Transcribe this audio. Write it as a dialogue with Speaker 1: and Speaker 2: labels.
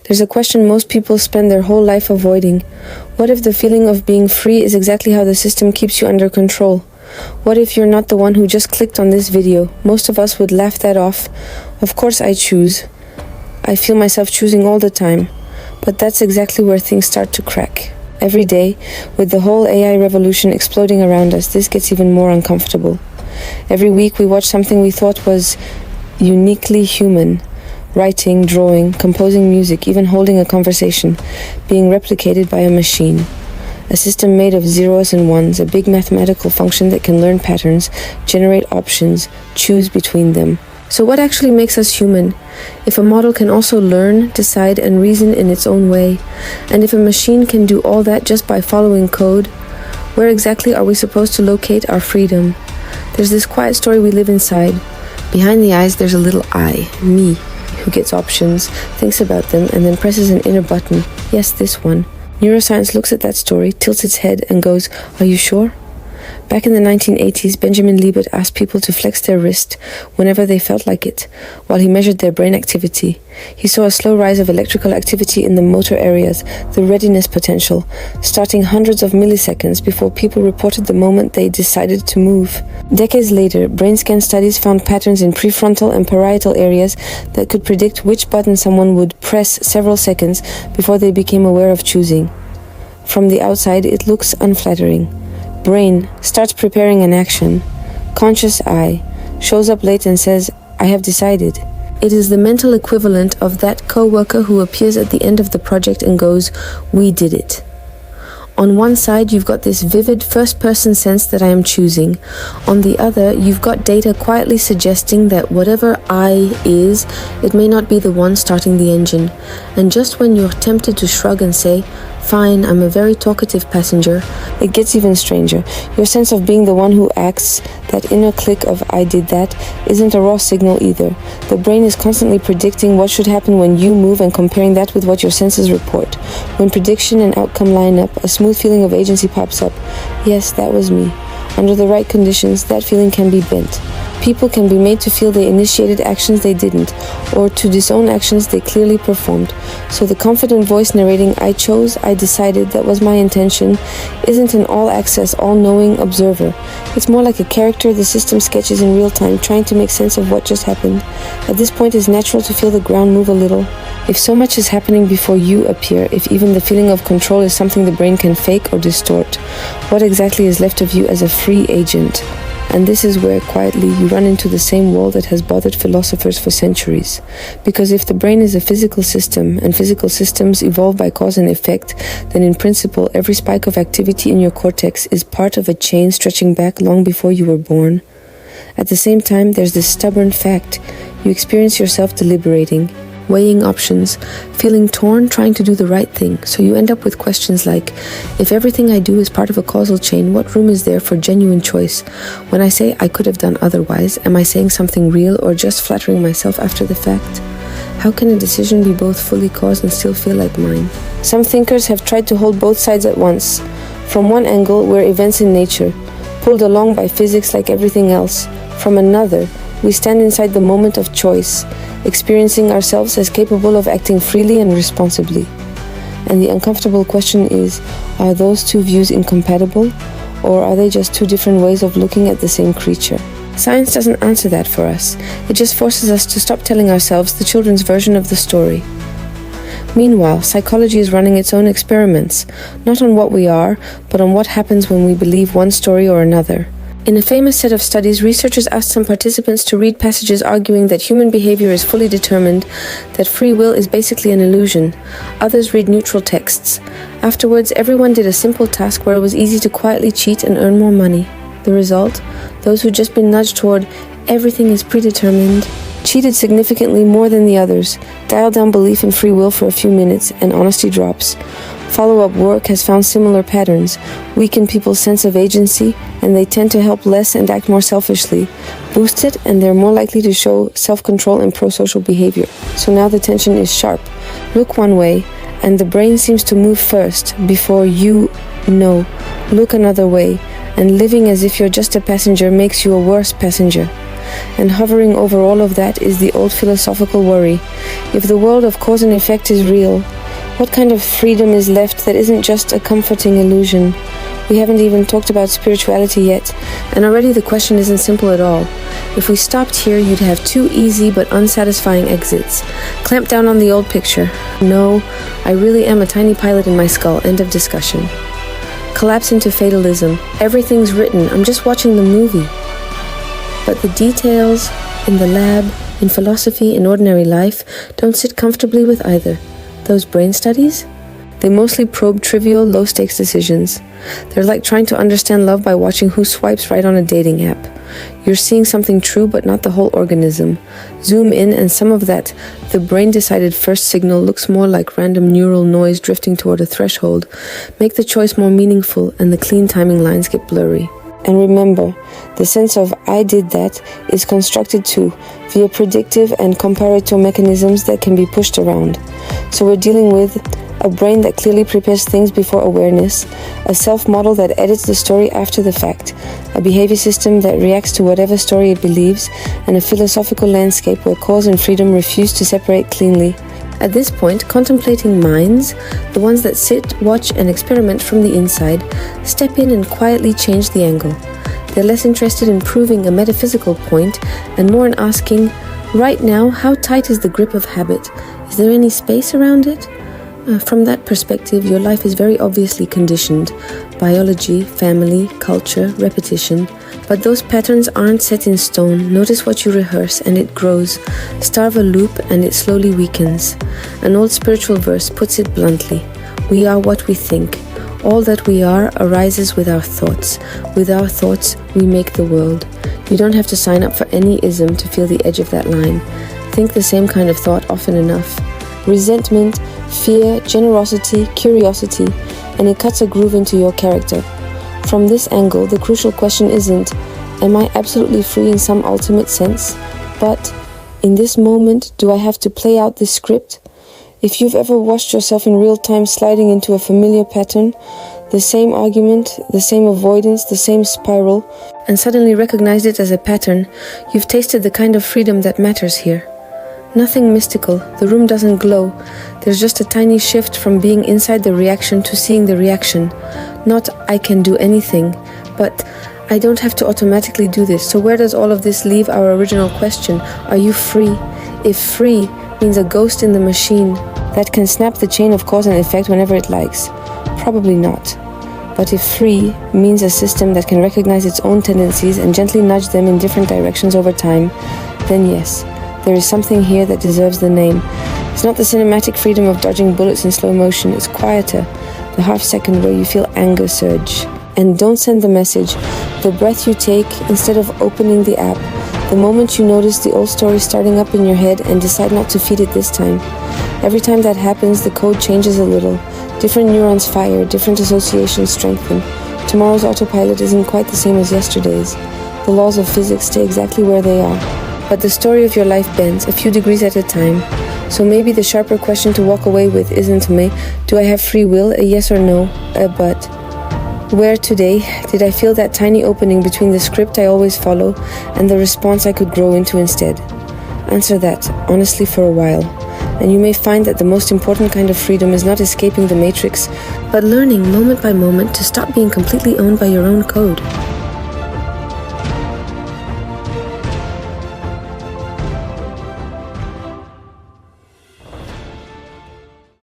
Speaker 1: There's a question most people spend their whole life avoiding. What if the feeling of being free is exactly how the system keeps you under control? What if you're not the one who just clicked on this video? Most of us would laugh that off. Of course I choose. I feel myself choosing all the time. But that's exactly where things start to crack. Every day, with the whole AI revolution exploding around us, this gets even more uncomfortable. Every week we watch something we thought was uniquely human. Writing, drawing, composing music, even holding a conversation, being replicated by a machine. A system made of zeros and ones, a big mathematical function that can learn patterns, generate options, choose between them. So what actually makes us human? If a model can also learn, decide, and reason in its own way, and if a machine can do all that just by following code, where exactly are we supposed to locate our freedom? There's this quiet story we live inside. Behind the eyes, there's a little I, me, who gets options, thinks about them, and then presses an inner button. Yes, this one. Neuroscience looks at that story, tilts its head, and goes, "Are you sure?" Back in the 1980s, Benjamin Libet asked people to flex their wrist whenever they felt like it, while he measured their brain activity. He saw a slow rise of electrical activity in the motor areas, the readiness potential, starting hundreds of milliseconds before people reported the moment they decided to move. Decades later, brain scan studies found patterns in prefrontal and parietal areas that could predict which button someone would press several seconds before they became aware of choosing. From the outside, it looks unflattering. Brain starts preparing an action. Conscious I shows up late and says, "I have decided." It is the mental equivalent of that co-worker who appears at the end of the project and goes, "We did it." On one side, you've got this vivid first-person sense that I am choosing. On the other, you've got data quietly suggesting that whatever I is, it may not be the one starting the engine. And just when you're tempted to shrug and say, "Fine, I'm a very talkative passenger," it gets even stranger. Your sense of being the one who acts, that inner click of "I did that," isn't a raw signal either. The brain is constantly predicting what should happen when you move and comparing that with what your senses report. When prediction and outcome line up, a smooth feeling of agency pops up. Yes, that was me. Under the right conditions, that feeling can be bent. People can be made to feel they initiated actions they didn't, or to disown actions they clearly performed. So the confident voice narrating "I chose, I decided, that was my intention" isn't an all-access, all-knowing observer. It's more like a character the system sketches in real time, trying to make sense of what just happened. At this point, it's natural to feel the ground move a little. If so much is happening before you appear, if even the feeling of control is something the brain can fake or distort, what exactly is left of you as a free agent? And this is where, quietly, you run into the same wall that has bothered philosophers for centuries. Because if the brain is a physical system, and physical systems evolve by cause and effect, then in principle, every spike of activity in your cortex is part of a chain stretching back long before you were born. At the same time, there's this stubborn fact. You experience yourself deliberating, weighing options, feeling torn, trying to do the right thing. So you end up with questions like, if everything I do is part of a causal chain, what room is there for genuine choice? When I say I could have done otherwise, am I saying something real or just flattering myself after the fact? How can a decision be both fully caused and still feel like mine? Some thinkers have tried to hold both sides at once. From one angle, we're events in nature, pulled along by physics like everything else. From another, we stand inside the moment of choice, experiencing ourselves as capable of acting freely and responsibly. And the uncomfortable question is, are those two views incompatible, or are they just two different ways of looking at the same creature? Science doesn't answer that for us. It just forces us to stop telling ourselves the children's version of the story. Meanwhile, psychology is running its own experiments, not on what we are, but on what happens when we believe one story or another. In a famous set of studies, researchers asked some participants to read passages arguing that human behavior is fully determined, that free will is basically an illusion. Others read neutral texts. Afterwards, everyone did a simple task where it was easy to quietly cheat and earn more money. The result? Those who'd just been nudged toward everything is predetermined cheated significantly more than the others, dialed down belief in free will for a few minutes, and honesty drops. Follow-up work has found similar patterns, weaken people's sense of agency, and they tend to help less and act more selfishly. Boost it, and they're more likely to show self-control and pro-social behavior. So now the tension is sharp. Look one way, and the brain seems to move first, before you know. Look another way, and living as if you're just a passenger makes you a worse passenger. And hovering over all of that is the old philosophical worry. If the world of cause and effect is real, what kind of freedom is left that isn't just a comforting illusion? We haven't even talked about spirituality yet, and already the question isn't simple at all. If we stopped here, you'd have two easy but unsatisfying exits. Clamp down on the old picture. No, I really am a tiny pilot in my skull. End of discussion. Collapse into fatalism. Everything's written. I'm just watching the movie. But the details in the lab, in philosophy, in ordinary life don't sit comfortably with either. Those brain studies? They mostly probe trivial, low-stakes decisions. They're like trying to understand love by watching who swipes right on a dating app. You're seeing something true, but not the whole organism. Zoom in, and some of that, the brain-decided first signal, looks more like random neural noise drifting toward a threshold. Make the choice more meaningful, and the clean timing lines get blurry. And remember, the sense of I did that is constructed too, via predictive and comparator mechanisms that can be pushed around. So we're dealing with a brain that clearly prepares things before awareness, a self-model that edits the story after the fact, a behavior system that reacts to whatever story it believes, and a philosophical landscape where cause and freedom refuse to separate cleanly. At this point, contemplating minds, the ones that sit, watch, and experiment from the inside, step in and quietly change the angle. They're less interested in proving a metaphysical point and more in asking, right now, how tight is the grip of habit? Is there any space around it? From that perspective, your life is very obviously conditioned. Biology, family, culture, repetition. But those patterns aren't set in stone. Notice what you rehearse and it grows. Starve a loop and it slowly weakens. An old spiritual verse puts it bluntly. We are what we think. All that we are arises with our thoughts. With our thoughts, we make the world. You don't have to sign up for any ism to feel the edge of that line. Think the same kind of thought often enough. Resentment, fear, generosity, curiosity, and it cuts a groove into your character. From this angle, the crucial question isn't, am I absolutely free in some ultimate sense? But, in this moment, do I have to play out this script? If you've ever watched yourself in real time sliding into a familiar pattern, the same argument, the same avoidance, the same spiral, and suddenly recognized it as a pattern, you've tasted the kind of freedom that matters here. Nothing mystical, the room doesn't glow. There's just a tiny shift from being inside the reaction to seeing the reaction. Not I can do anything, but I don't have to automatically do this. So where does all of this leave our original question? Are you free? If free means a ghost in the machine that can snap the chain of cause and effect whenever it likes, probably not. But if free means a system that can recognize its own tendencies and gently nudge them in different directions over time, then yes. There is something here that deserves the name. It's not the cinematic freedom of dodging bullets in slow motion. It's quieter, the half second where you feel anger surge. And don't send the message. The breath you take instead of opening the app. The moment you notice the old story starting up in your head and decide not to feed it this time. Every time that happens, the code changes a little. Different neurons fire, different associations strengthen. Tomorrow's autopilot isn't quite the same as yesterday's. The laws of physics stay exactly where they are. But the story of your life bends, a few degrees at a time. So maybe the sharper question to walk away with isn't do I have free will, a yes or no, a but. Where today did I feel that tiny opening between the script I always follow and the response I could grow into instead? Answer that, honestly, for a while. And you may find that the most important kind of freedom is not escaping the matrix, but learning moment by moment to stop being completely owned by your own code.